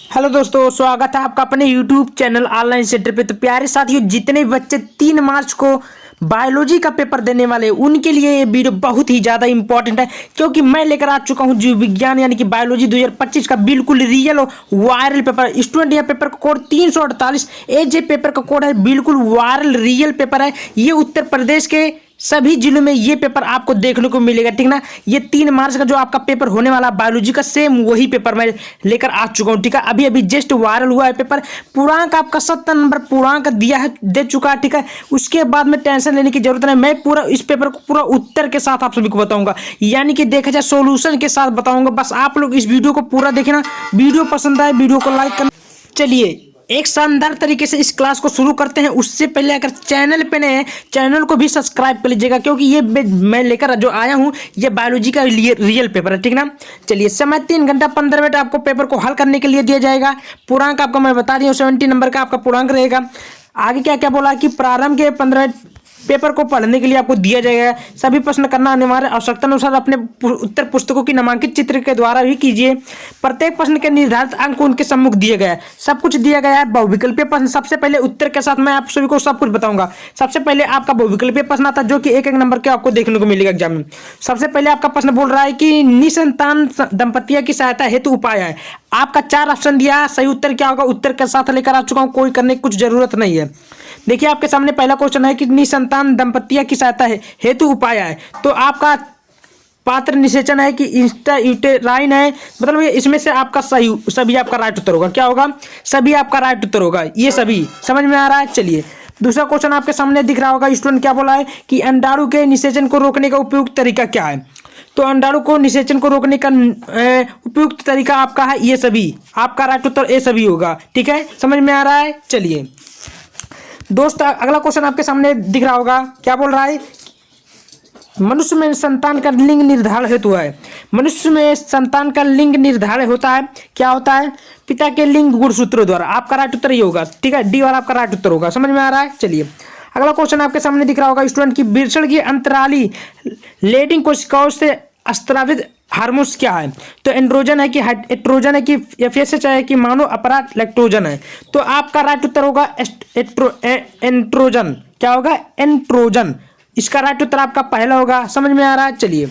Hello दोस्तों, स्वागत है आपका अपने YouTube चैनल ऑनलाइन सेंटर पे। तो प्यारे साथियों, जितने भी बच्चे 3 मार्च को बायोलॉजी का पेपर देने वाले हैं उनके लिए ये वीडियो बहुत ही ज़्यादा इंपॉर्टेंट है, क्योंकि मैं लेकर आ चुका हूँ जीव विज्ञान यानी कि बायोलॉजी 2025 का बिल्कुल रियल और वायरल पेपर। स्टूडेंट यह पेपर का कोड 348 एजे पेपर का कोड है, बिल्कुल वायरल रियल पेपर है। ये उत्तर प्रदेश के सभी जिलों में ये पेपर आपको देखने को मिलेगा, ठीक ना। ये 3 मार्च का जो आपका पेपर होने वाला बायोलॉजी का, सेम वही पेपर मैं लेकर आ चुका हूँ, ठीक है। अभी अभी जस्ट वायरल हुआ है पेपर। पूर्णांक आपका 70 नंबर पूर्णांक दिया है, दे चुका है, ठीक है। उसके बाद में टेंशन लेने की जरूरत नहीं। मैं पूरा इस पेपर को पूरा उत्तर के साथ आप सभी को बताऊंगा, यानी कि देखा जाए सोल्यूशन के साथ बताऊंगा। बस आप लोग इस वीडियो को पूरा देखना। वीडियो पसंद आए वीडियो को लाइक करना। चलिए एक शानदार तरीके से इस क्लास को शुरू करते हैं। उससे पहले अगर चैनल पे नए हैं, चैनल को भी सब्सक्राइब कर लीजिएगा, क्योंकि ये मैं लेकर जो आया हूँ ये बायोलॉजी का रियल पेपर है, ठीक ना। चलिए, समय 3 घंटा 15 मिनट आपको पेपर को हल करने के लिए दिया जाएगा। पूर्णांक आपको मैं बता दिया, 70 नंबर का आपका पूर्णांक रहेगा। आगे क्या क्या बोला कि प्रारंभ के 15 पेपर को पढ़ने के लिए आपको दिया जाएगा। सभी प्रश्न करना अनिवार्य, आवश्यकता अनुसार अपने उत्तर पुस्तकों की नामांकित चित्र के द्वारा भी कीजिए। प्रत्येक प्रश्न के निर्धारित अंक उनके सम्मुख दिए गए हैं, सब कुछ दिया गया है। बहुविकल्पीय प्रश्न सबसे पहले उत्तर के साथ मैं आप सभी को सब कुछ बताऊंगा। सबसे पहले आपका बहुविकल्पीय प्रश्न आता है, जो कि एक एक नंबर के आपको देखने को मिलेगा एग्जाम में। सबसे पहले आपका प्रश्न बोल रहा है कि निसंतान दंपतियों की सहायता हेतु उपाय है। आपका 4 ऑप्शन दिया, सही उत्तर क्या होगा उत्तर के साथ लेकर आ चुका हूं, कोई करने की कुछ जरूरत नहीं है। देखिए आपके सामने पहला क्वेश्चन है कि निसंतान दंपतियों की सहायता है हेतु उपाय है। तो आपका पात्र निषेचन है कि इंस्टायूटेराइन है, मतलब इसमें से आपका सही सभी आपका राइट उत्तर होगा। क्या होगा? सभी आपका राइट उत्तर होगा, ये सभी समझ में आ रहा है। चलिए दूसरा क्वेश्चन आपके सामने दिख रहा होगा। स्टूडेंट क्या बोला है कि अंडाणु के निषेचन को रोकने का उपयुक्त तरीका क्या है। तो अंडाणु को निषेचन को रोकने का उपयुक्त तरीका आपका है ये सभी। आपका राइट उत्तर ये सभी होगा, ठीक है। समझ में आ रहा है। चलिए दोस्त, अगला क्वेश्चन आपके सामने दिख रहा होगा। क्या बोल रहा है? मनुष्य में संतान का लिंग निर्धारण हेतु है। मनुष्य में संतान का लिंग निर्धारण होता है, क्या होता है? पिता के लिंग गुणसूत्रों द्वारा। आपका राइट उत्तर ये होगा, ठीक है। डी वाला आपका राइट उत्तर होगा। समझ में आ रहा है। चलिए अगला क्वेश्चन आपके सामने दिख रहा होगा। स्टूडेंट की वृषण की अंतराली लेडिंग कोशिकाओं से स्त्रावित हार्मोन्स क्या है। तो एंड्रोजन है कि एट्रोजन है कि एफएसएच है कि मानो अपराध लैक्टोजन है। तो आपका राइट उत्तर होगा एंट्रोजन। क्या होगा? एंट्रोजन। इसका राइट उत्तर आपका पहला होगा। समझ में आ रहा है। चलिए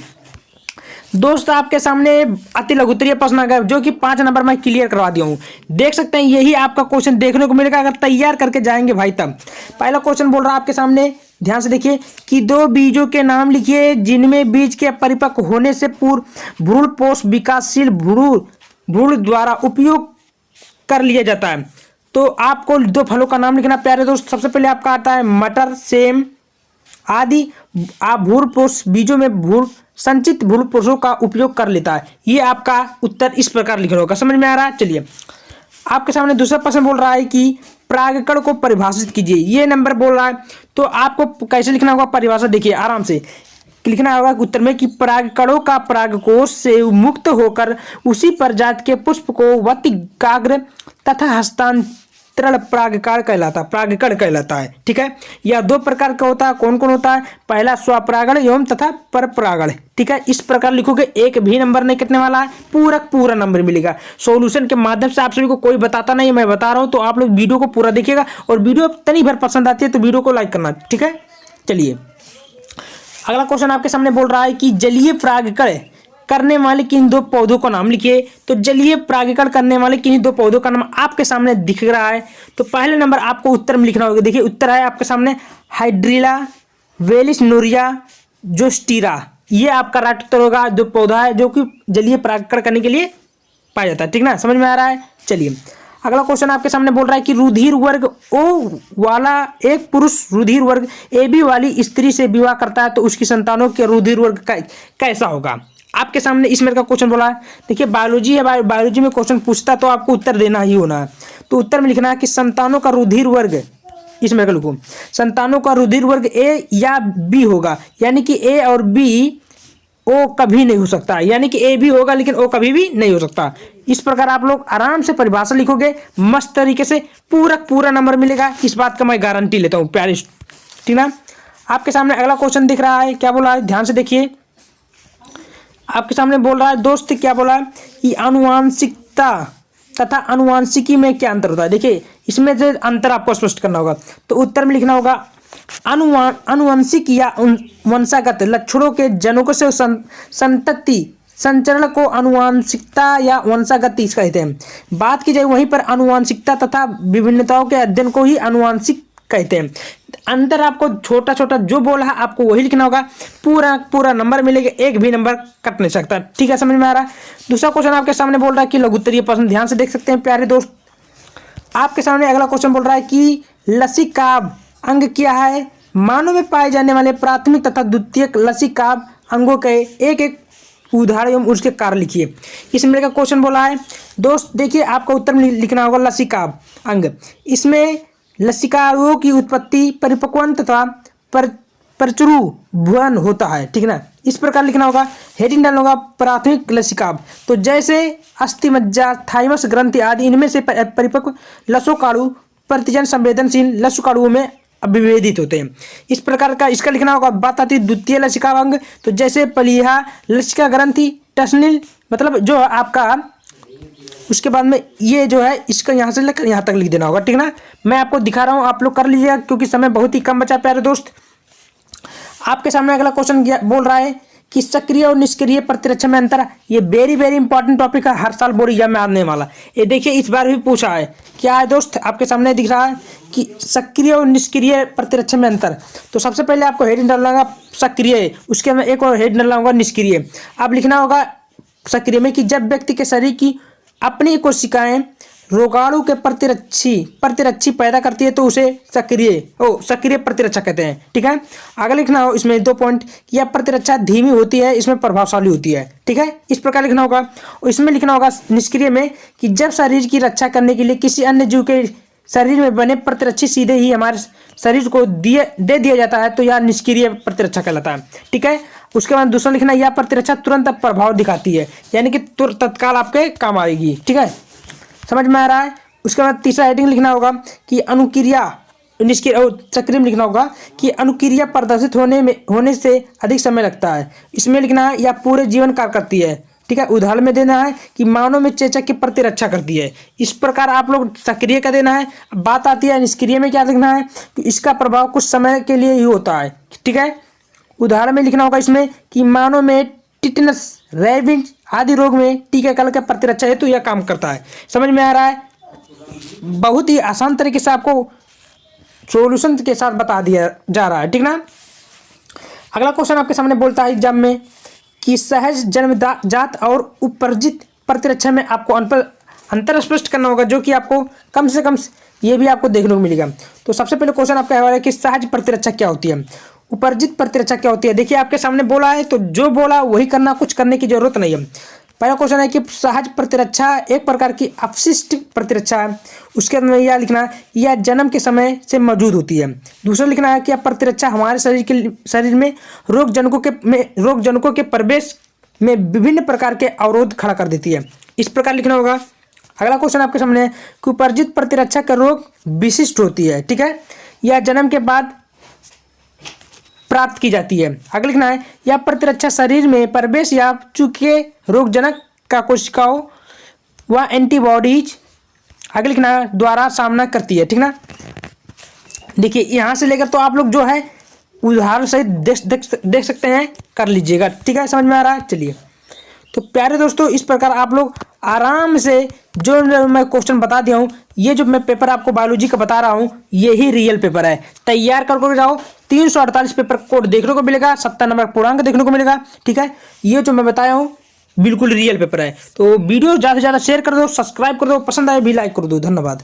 दोस्त, आपके सामने अति लघुत्तरीय प्रश्न आ गया, जो कि 5 नंबर में क्लियर करवा दिया हूँ। देख सकते हैं यही आपका क्वेश्चन देखने को मिलेगा अगर तैयार करके जाएंगे भाई तब। पहला क्वेश्चन बोल रहा है आपके सामने, ध्यान से देखिए कि 2 बीजों के नाम लिखिए जिनमें बीज के परिपक्व होने से पूर्व भ्रूण पोष विकासशील भ्रूण द्वारा उपयोग कर लिया जाता है। तो आपको 2 फलों का नाम लिखना प्यारे दोस्त। सबसे पहले आपका आता है मटर, सेम आदि। आप भ्रूण पोष बीजों में भ्रूण संचित भ्रूण पोषों का उपयोग कर लेता है। ये आपका उत्तर इस प्रकार लिखना होगा। समझ में आ रहा है। चलिए आपके सामने दूसरा प्रश्न बोल रहा है कि परागकण को परिभाषित कीजिए। ये नंबर बोल रहा है, तो आपको कैसे लिखना होगा परिभाषा? देखिए आराम से लिखना होगा उत्तर में कि परागकणों का परागकोश से मुक्त होकर उसी प्रजाति के पुष्प को वतिकाग्र तथा हस्तांतरण परागकण कहलाता है, ठीक है। यह 2 प्रकार का होता है। कौन कौन होता है? पहला स्वपरागण एवं तथा परपरागण, ठीक है। इस प्रकार लिखोगे एक भी नंबर नहीं कटने वाला है, पूरा नंबर मिलेगा। सॉल्यूशन के माध्यम से आप सभी को कोई बताता नहीं, मैं बता रहा हूं। तो आप लोग वीडियो को पूरा देखिएगा, और वीडियो तनी भर पसंद आती है तो वीडियो को लाइक करना, ठीक है। चलिए अगला क्वेश्चन आपके सामने बोल रहा है कि जलीय परागकण करने वाले किन 2 पौधों का नाम लिखिए। तो जलीय परागकण करने वाले किन 2 पौधों का नाम आपके सामने दिख रहा है। तो पहले नंबर आपको उत्तर में लिखना होगा। देखिए उत्तर है आपके सामने हाइड्रिला वेलिसनोरिया जोस्टीरा। ये आपका राइट उत्तर होगा। जो पौधा है जो कि जलीय परागकण करने के लिए पाया जाता है, ठीक ना। समझ में आ रहा है। चलिए अगला क्वेश्चन आपके सामने बोल रहा है कि रुधिर वर्ग ओ वाला एक पुरुष रुधिर वर्ग AB वाली स्त्री से विवाह करता है तो उसकी संतानों के रुधिर वर्ग कैसा होगा। आपके सामने इसमें का क्वेश्चन बोला है। देखिए बायोलॉजी है, बायोलॉजी में क्वेश्चन पूछता तो आपको उत्तर देना ही होना है। तो उत्तर में लिखना है कि संतानों का रुधिर वर्ग, इसमें का लिखो संतानों का रुधिर वर्ग A या B होगा, यानी कि A और B ओ कभी नहीं हो सकता, यानी कि ए भी होगा लेकिन ओ कभी भी नहीं हो सकता। इस प्रकार आप लोग आराम से परिभाषा लिखोगे, मस्त तरीके से पूरा नंबर मिलेगा। इस बात का मैं गारंटी लेता हूँ प्यारे, ठीक ना। आपके सामने अगला क्वेश्चन दिख रहा है। क्या बोला है? ध्यान से देखिए। आपके सामने बोल रहा है दोस्त, क्या बोला है कि आनुवांशिकता तथा अनुवांशिकी में क्या अंतर होता है। देखिए इसमें से अंतर आपको स्पष्ट करना होगा। तो उत्तर में लिखना होगा अनुवांशिक या वंशागत लक्षणों के जनकों से संतति संचरण को अनुवांशिकता या वंशागति कहते हैं। बात की जाए वहीं पर अनुवांशिकता तथा विभिन्नताओं के अध्ययन को ही अनुवांशिक कहते हैं। अंतर आपको छोटा छोटा जो बोला है आपको वही लिखना होगा, पूरा पूरा नंबर मिलेगा, एक भी नंबर कट नहीं सकता। ठीक है, समझ में आ रहा है। दूसरा क्वेश्चन आपके सामने बोल रहा है कि लघुत्तरीय प्रश्न, ध्यान से देख सकते हैं प्यारे दोस्त। आपके सामने अगला क्वेश्चन बोल रहा है कि लसीकाभ अंग क्या है। मानव में पाए जाने वाले प्राथमिक तथा द्वितीयक लसीकाभ अंगों के एक एक उदाहरण एवं उसके कारण लिखिए। इसमें का क्वेश्चन बोला है दोस्त, देखिए आपका उत्तर में लिखना होगा लसीकाभ अंग। इसमें लसिकाओं की उत्पत्ति परिपक्वन तथा परचुरु भुवन होता है। ठीक है ना, इस प्रकार लिखना होगा। हेडिंग डालना होगा प्राथमिक लसिकाभ। तो जैसे अस्थि मज्जा थाइमस ग्रंथि आदि इनमें से परिपक्व लसोकाणु प्रतिजन संवेदनशील लसोकाणुओं में अभिवेदित होते हैं। इस प्रकार का इसका लिखना होगा। बात आती है द्वितीय लसिका अंग, तो जैसे पलीहा लसिका ग्रंथि टसनिल, मतलब जो आपका उसके बाद में ये जो है इसका यहाँ से लेकर यहाँ तक लिख देना होगा। ठीक है ना, मैं आपको दिखा रहा हूँ, आप लोग कर लीजिएगा क्योंकि समय बहुत ही कम बचा प्यारे दोस्त। आपके सामने अगला क्वेश्चन बोल रहा है कि सक्रिय और निष्क्रिय प्रतिरक्षा में अंतर। ये वेरी वेरी इंपॉर्टेंट टॉपिक है, हर साल बोर्ड एग्जाम में आने वाला। ये देखिए इस बार भी पूछा है। क्या है दोस्त, आपके सामने दिख रहा है कि सक्रिय और निष्क्रिय प्रतिरक्षा में अंतर। तो सबसे पहले आपको हेडिंग डालना होगा सक्रिय, उसके में एक और हेड डालना होगा निष्क्रिय। अब लिखना होगा सक्रिय में कि जब व्यक्ति के शरीर की अपनी कोशिकाएं रोगाणु के प्रतिरक्षी पैदा करती है तो उसे सक्रिय प्रतिरक्षा कहते हैं। ठीक है, आगे लिखना हो इसमें 2 पॉइंट, यह प्रतिरक्षा धीमी होती है, इसमें प्रभावशाली होती है। ठीक है, इस प्रकार लिखना होगा। और इसमें लिखना होगा निष्क्रिय में कि जब शरीर की रक्षा करने के लिए किसी अन्य जीव के शरीर में बने प्रतिरक्षी सीधे ही हमारे शरीर को दे दिया जाता है तो यह निष्क्रिय प्रतिरक्षा कहलाता है। ठीक है, उसके बाद दूसरा लिखना, यह प्रतिरक्षा तुरंत प्रभाव दिखाती है, यानी कि तत्काल आपके काम आएगी। ठीक है, समझ में आ रहा है। उसके बाद तीसरा हेडिंग लिखना होगा कि अनुक्रिया सक्रिय में लिखना होगा कि अनुक्रिया प्रदर्शित होने से अधिक समय लगता है। इसमें लिखना है या पूरे जीवन कार्य करती है। ठीक है, उदाहरण में देना है कि मानव में चेचक की प्रतिरक्षा करती है। इस प्रकार आप लोग सक्रिय का देना है। अब बात आती है निष्क्रिय में क्या लिखना है कि इसका प्रभाव कुछ समय के लिए ही होता है। ठीक है, उदाहरण में लिखना होगा इसमें कि मानव में टिटनस रेबीज आदि रोग में टीकाकरण का प्रतिरक्षा हेतु यह काम करता है। समझ में आ रहा है। बहुत ही आसान तरीके से आपको सॉल्यूशन के साथ बता दिया जा रहा है। ठीक ना। अगला क्वेश्चन आपके सामने बोलता है एग्जाम में कि सहज जन्मजात और उपर्जित प्रतिरक्षा में आपको अंतर स्पष्ट करना होगा, जो कि आपको कम से कम ये भी आपको देखने को मिलेगा। तो सबसे पहले क्वेश्चन आपका है कि सहज प्रतिरक्षा क्या होती है, उपर्जित प्रतिरक्षा क्या होती है। देखिए आपके सामने बोला है तो जो बोला वही करना, कुछ करने की जरूरत नहीं है। पहला क्वेश्चन है कि सहज प्रतिरक्षा एक प्रकार की अपशिष्ट प्रतिरक्षा है। उसके अंदर यह लिखना है यह जन्म के समय से मौजूद होती है। दूसरा लिखना है कि यह प्रतिरक्षा हमारे शरीर में रोग जनकों के प्रवेश में विभिन्न प्रकार के अवरोध खड़ा कर देती है। इस प्रकार लिखना होगा। अगला क्वेश्चन आपके सामने है कि उपर्जित प्रतिरक्षा का रोग विशिष्ट होती है। ठीक है, यह जन्म के बाद प्राप्त की जाती है। आगे लिखना है यह प्रतिरक्षा शरीर में प्रवेश या चुके रोगजनक का कोशिकाओं व एंटीबॉडीज आगे लिखना है द्वारा सामना करती है। ठीक ना। देखिए यहाँ से लेकर तो आप लोग जो है उदाहरण सहित देख सकते हैं, कर लीजिएगा। ठीक है, समझ में आ रहा है। चलिए तो प्यारे दोस्तों, इस प्रकार आप लोग आराम से जो मैं क्वेश्चन बता दिया हूँ, ये जो मैं पेपर आपको बायोलॉजी का बता रहा हूँ, यही रियल पेपर है। तैयार कर जाओ। 348 पेपर कोड देखने को मिलेगा, 70 नंबर पूर्णांक देखने को मिलेगा। ठीक है, ये जो मैं बताया हूँ बिल्कुल रियल पेपर है। तो वीडियो ज़्यादा से ज़्यादा शेयर कर दो, सब्सक्राइब कर दो, पसंद आए भी लाइक कर दो। धन्यवाद।